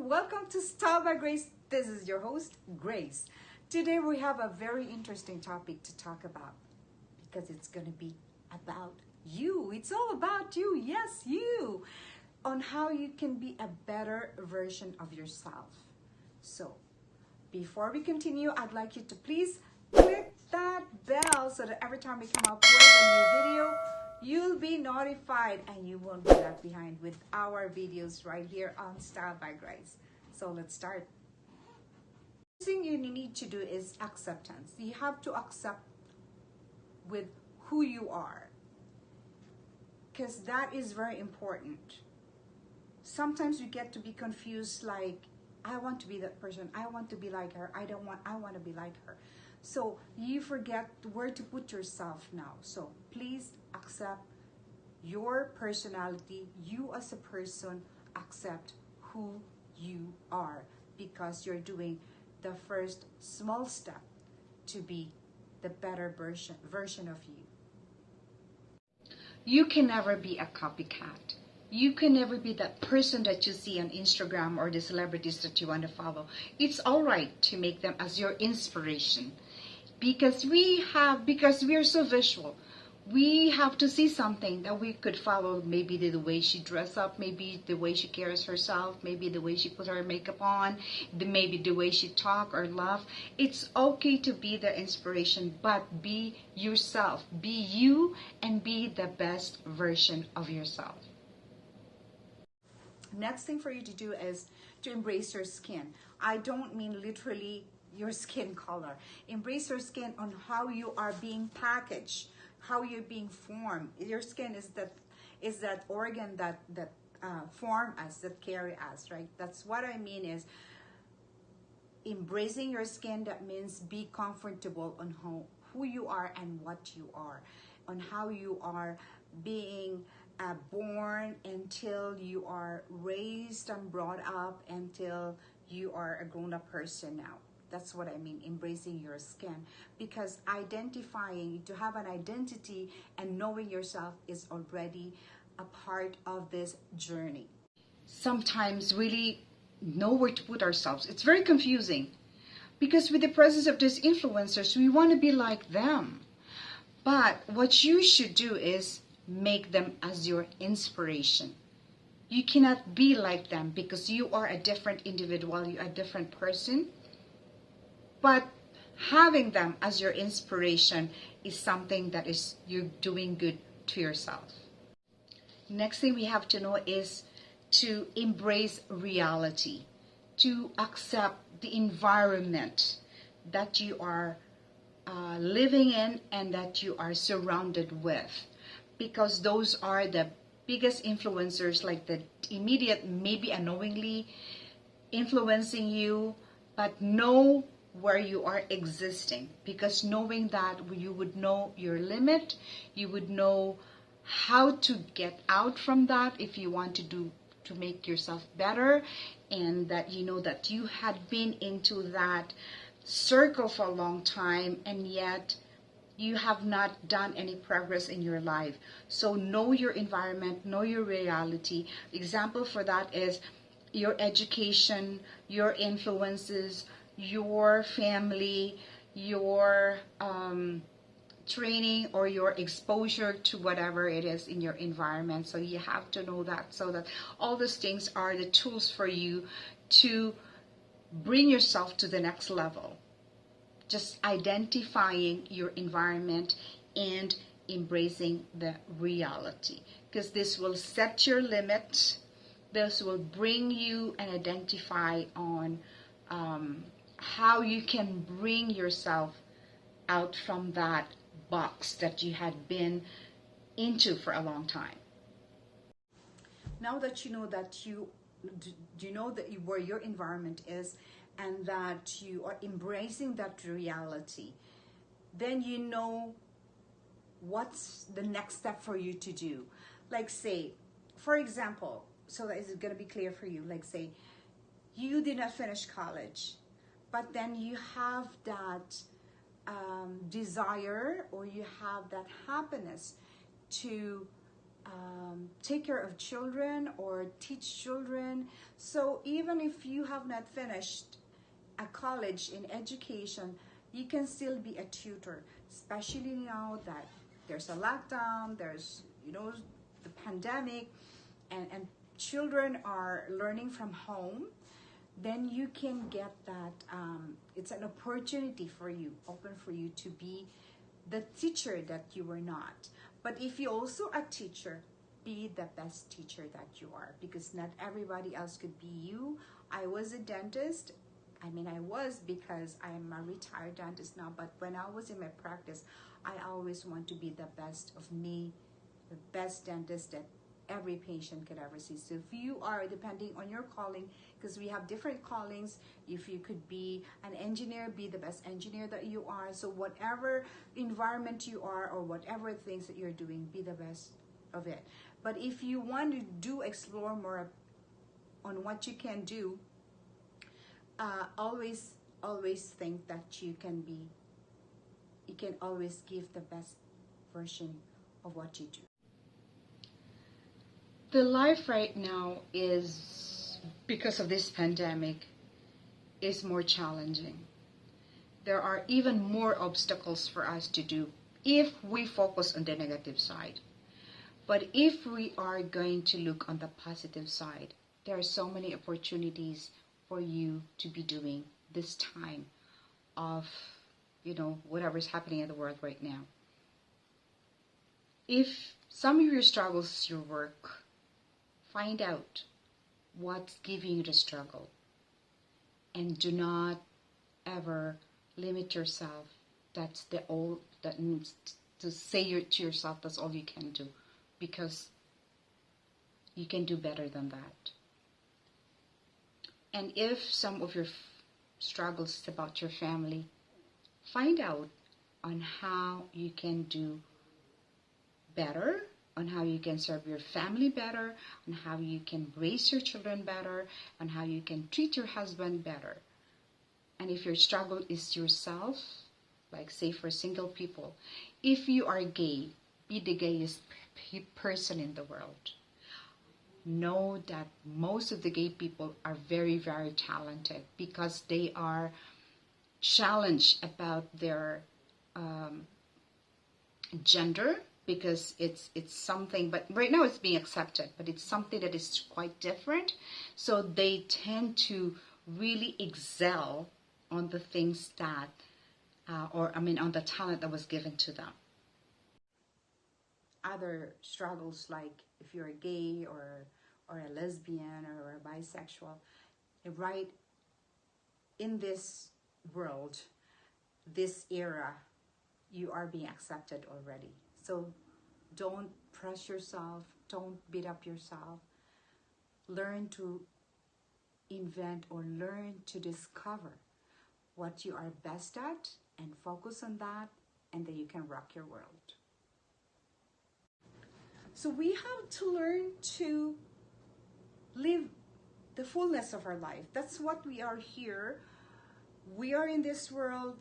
welcome to Style by Grace. This is your host, Grace. Today we have a very interesting topic to talk about because it's going to be about you. It's all about you, yes, you, on how you can be a better version of yourself. So, before we continue, I'd like you to please click that bell so that every time we come up with a new video, you'll be notified and you won't be left behind with our videos right here on Style by Grace. So let's start. The thing you need to do is acceptance. You have to accept with who you are, because that is very important. Sometimes we get to be confused, like, I want to be that person, I want to be like her, I want to be like her. So you forget where to put yourself now. So please accept your personality. You as a person, accept who you are, because you're doing the first small step to be the better version of you. You can never be a copycat. You can never be that person that you see on Instagram or the celebrities that you want to follow. It's all right to make them as your inspiration, because we are so visual. We have to see something that we could follow. Maybe the way she dresses up, maybe the way she carries herself, maybe the way she puts her makeup on, maybe the way she talk or laugh. It's okay to be the inspiration, but be yourself. Be you and be the best version of yourself. Next thing for you to do is to embrace your skin. I don't mean literally your skin color. Embrace your skin on how you are being packaged, how you're being formed. Your skin is that organ that form us, that carry us, right? That's what I mean is embracing your skin. That means be comfortable on who you are and what you are, on how you are being born until you are raised and brought up until you are a grown-up person now. That's what I mean, embracing your skin. Because identifying, to have an identity and knowing yourself is already a part of this journey. Sometimes really know where to put ourselves. It's very confusing because with the presence of these influencers, we want to be like them. But what you should do is make them as your inspiration. You cannot be like them because you are a different individual, you're a different person. But having them as your inspiration is something that is you're doing good to yourself. Next thing we have to know is to embrace reality, to accept the environment that you are living in and that you are surrounded with, because those are the biggest influencers, like the immediate, maybe unknowingly influencing you, but know where you are existing, because knowing that, you would know your limit, you would know how to get out from that if you want to make yourself better, and that you know that you had been into that circle for a long time and yet you have not done any progress in your life. So know your environment, know your reality. Example for that is your education, your influences, your family, your training, or your exposure to whatever it is in your environment. So you have to know that, so that all these things are the tools for you to bring yourself to the next level. Just identifying your environment and embracing the reality, because this will set your limit. This will bring you and identify on how you can bring yourself out from that box that you had been into for a long time. Now that you know that where your environment is and that you are embracing that reality, then you know what's the next step for you to do. Like, say, for example, so that is going to be clear for you, like, say you did not finish college, but then you have that desire, or you have that happiness to take care of children or teach children. So even if you have not finished a college in education, you can still be a tutor, especially now that there's a lockdown, there's, the pandemic, and children are learning from home. Then you can get that, it's an opportunity for you, open for you to be the teacher that you were not. But if you're also a teacher, be the best teacher that you are, because not everybody else could be you. I was a dentist. I was, because I'm a retired dentist now, but when I was in my practice, I always want to be the best of me, the best dentist that every patient could ever see. So if you are, depending on your calling, because we have different callings, if you could be an engineer, be the best engineer that you are. So whatever environment you are, or whatever things that you're doing, be the best of it. But if you want to explore more on what you can do, always think that you can always give the best version of what you do. The life right now is, because of this pandemic, is more challenging. There are even more obstacles for us to do if we focus on the negative side. But if we are going to look on the positive side, there are so many opportunities for you to be doing this time of, whatever is happening in the world right now. If some of your struggles is your work, find out what's giving you the struggle, and do not ever limit yourself. That's that means to say to yourself that's all you can do, because you can do better than that. And if some of your struggles is about your family, find out on how you can do better, on how you can serve your family better, on how you can raise your children better, on how you can treat your husband better. And if your struggle is yourself, like say for single people, if you are gay, be the gayest person in the world. Know that most of the gay people are very, very talented, because they are challenged about their gender, because it's something, but right now it's being accepted, but it's something that is quite different. So they tend to really excel on the things that, on the talent that was given to them. Other struggles, like if you're a gay or a lesbian or a bisexual, right in this world, this era, you are being accepted already. So don't press yourself, don't beat up yourself. Learn to invent, or learn to discover what you are best at, and focus on that, and then you can rock your world. So we have to learn to live the fullness of our life. That's what we are here. We are in this world,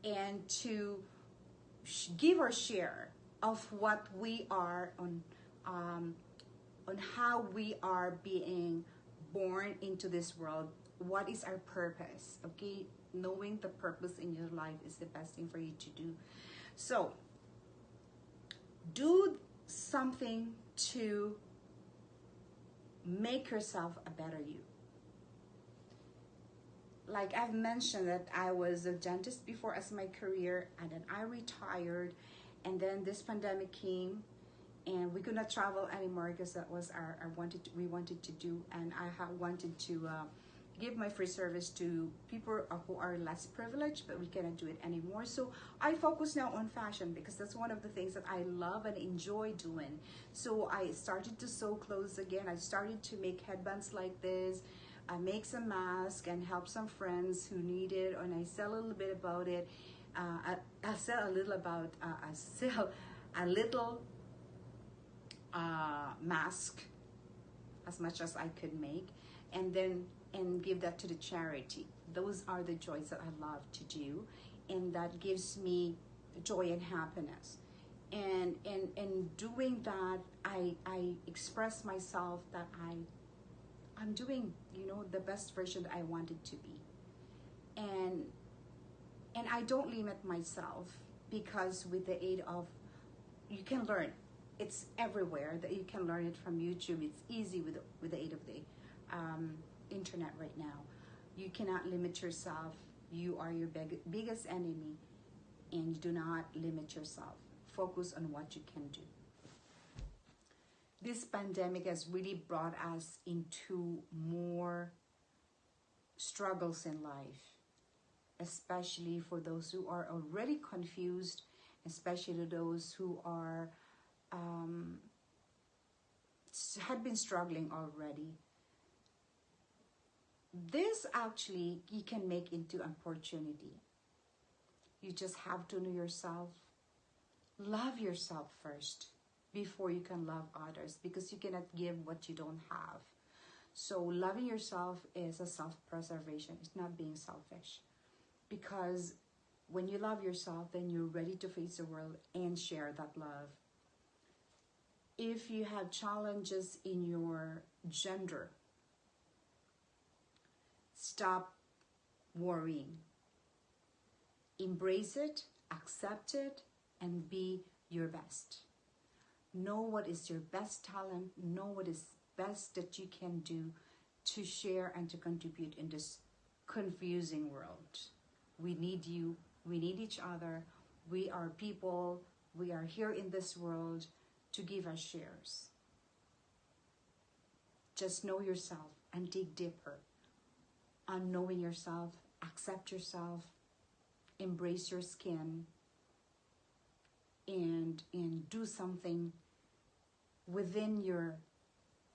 and to give our share of what we are on how we are being born into this world. What is our purpose? Okay, knowing the purpose in your life is the best thing for you to do. So do something to make yourself a better you. Like I've mentioned, that I was a dentist before as my career, and then I retired, and then this pandemic came, and we could not travel anymore, because that was we wanted to do, and I wanted to give my free service to people who are less privileged, but we cannot do it anymore. So I focus now on fashion, because that's one of the things that I love and enjoy doing. So I started to sew clothes again. I started to make headbands like this. I make some masks and help some friends who need it, and I sell a little bit about it. I sell a little about, I sell a little mask, as much as I could make, and give that to the charity. Those are the joys that I love to do, and that gives me joy and happiness. And in doing that, I express myself that I'm doing, you know, the best version that I wanted to be. And I don't limit myself, because with the aid of, you can learn, it's everywhere that you can learn it from YouTube. It's easy with the aid of the internet right now. You cannot limit yourself. You are your biggest enemy, and do not limit yourself. Focus on what you can do. This pandemic has really brought us into more struggles in life, especially for those who are already confused, especially those who are had been struggling already. This actually you can make into opportunity. You just have to know yourself. Love yourself first before you can love others, because you cannot give what you don't have. So loving yourself is a self-preservation. It's not being selfish, because when you love yourself, then you're ready to face the world and share that love. If you have challenges in your gender, stop worrying. Embrace it, accept it, and be your best. Know what is your best talent. Know what is best that you can do to share and to contribute in this confusing world. We need you. We need each other. We are people. We are here in this world to give our shares. Just know yourself and dig deeper on knowing yourself. Accept yourself. Embrace your skin. And do something within your,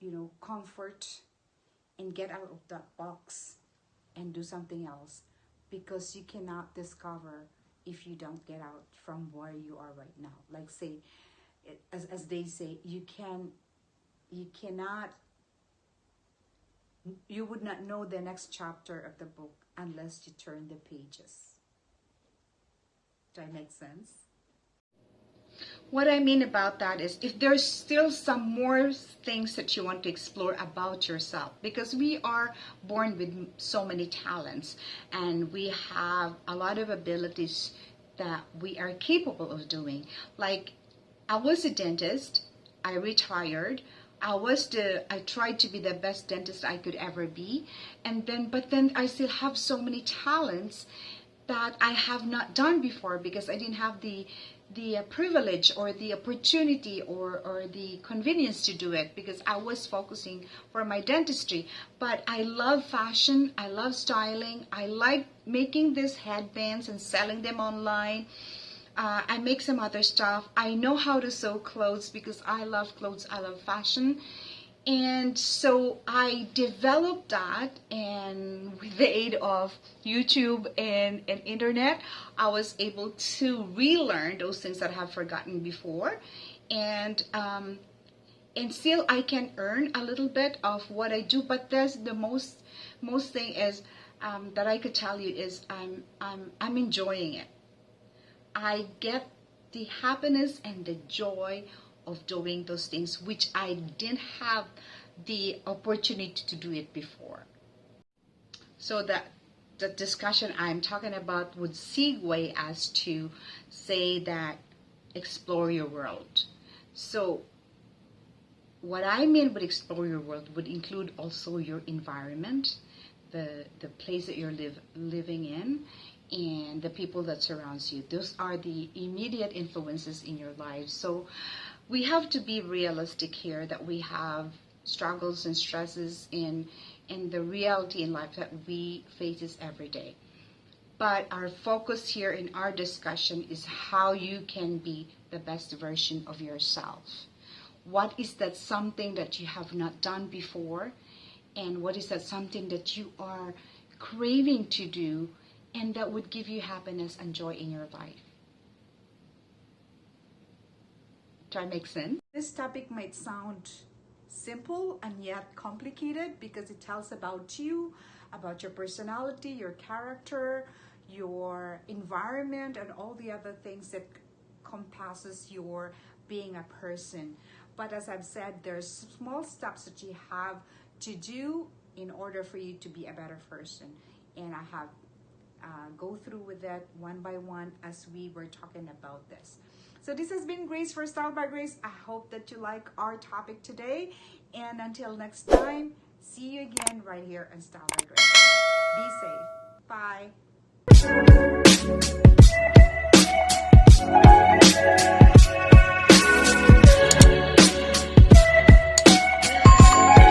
you know, comfort, and get out of that box and do something else, because you cannot discover if you don't get out from where you are right now. Like say, as they say, you would not know the next chapter of the book unless you turn the pages. Does that make sense? What I mean about that is, if there's still some more things that you want to explore about yourself, because we are born with so many talents and we have a lot of abilities that we are capable of doing. Like, I was a dentist, I retired, I tried to be the best dentist I could ever be, but then I still have so many talents that I have not done before, because I didn't have the privilege or the opportunity or the convenience to do it, because I was focusing for my dentistry. But I love fashion, I love styling, I like making these headbands and selling them online. I make some other stuff. I know how to sew clothes, because I love clothes, I love fashion. And so I developed that, and with the aid of YouTube and internet, I was able to relearn those things that I have forgotten before. And still I can earn a little bit of what I do. But there's the most thing is that I could tell you is I'm enjoying it. I get the happiness and the joy of doing those things, which I didn't have the opportunity to do it before. So that the discussion I'm talking about would segue us to say that explore your world. So what I mean with explore your world would include also your environment, the place that you're living in, and the people that surrounds you. Those are the immediate influences in your life. So we have to be realistic here, that we have struggles and stresses in the reality in life that we faces every day. But our focus here in our discussion is how you can be the best version of yourself. What is that something that you have not done before? And what is that something that you are craving to do, and that would give you happiness and joy in your life? Does that make sense? This topic might sound simple and yet complicated, because it tells about you, about your personality, your character, your environment, and all the other things that encompasses your being a person. But as I've said, there's small steps that you have to do in order for you to be a better person. And I have go through with that one by one as we were talking about this. So this has been Grace for Style by Grace. I hope that you like our topic today. And until next time, see you again right here on Style by Grace. Be safe.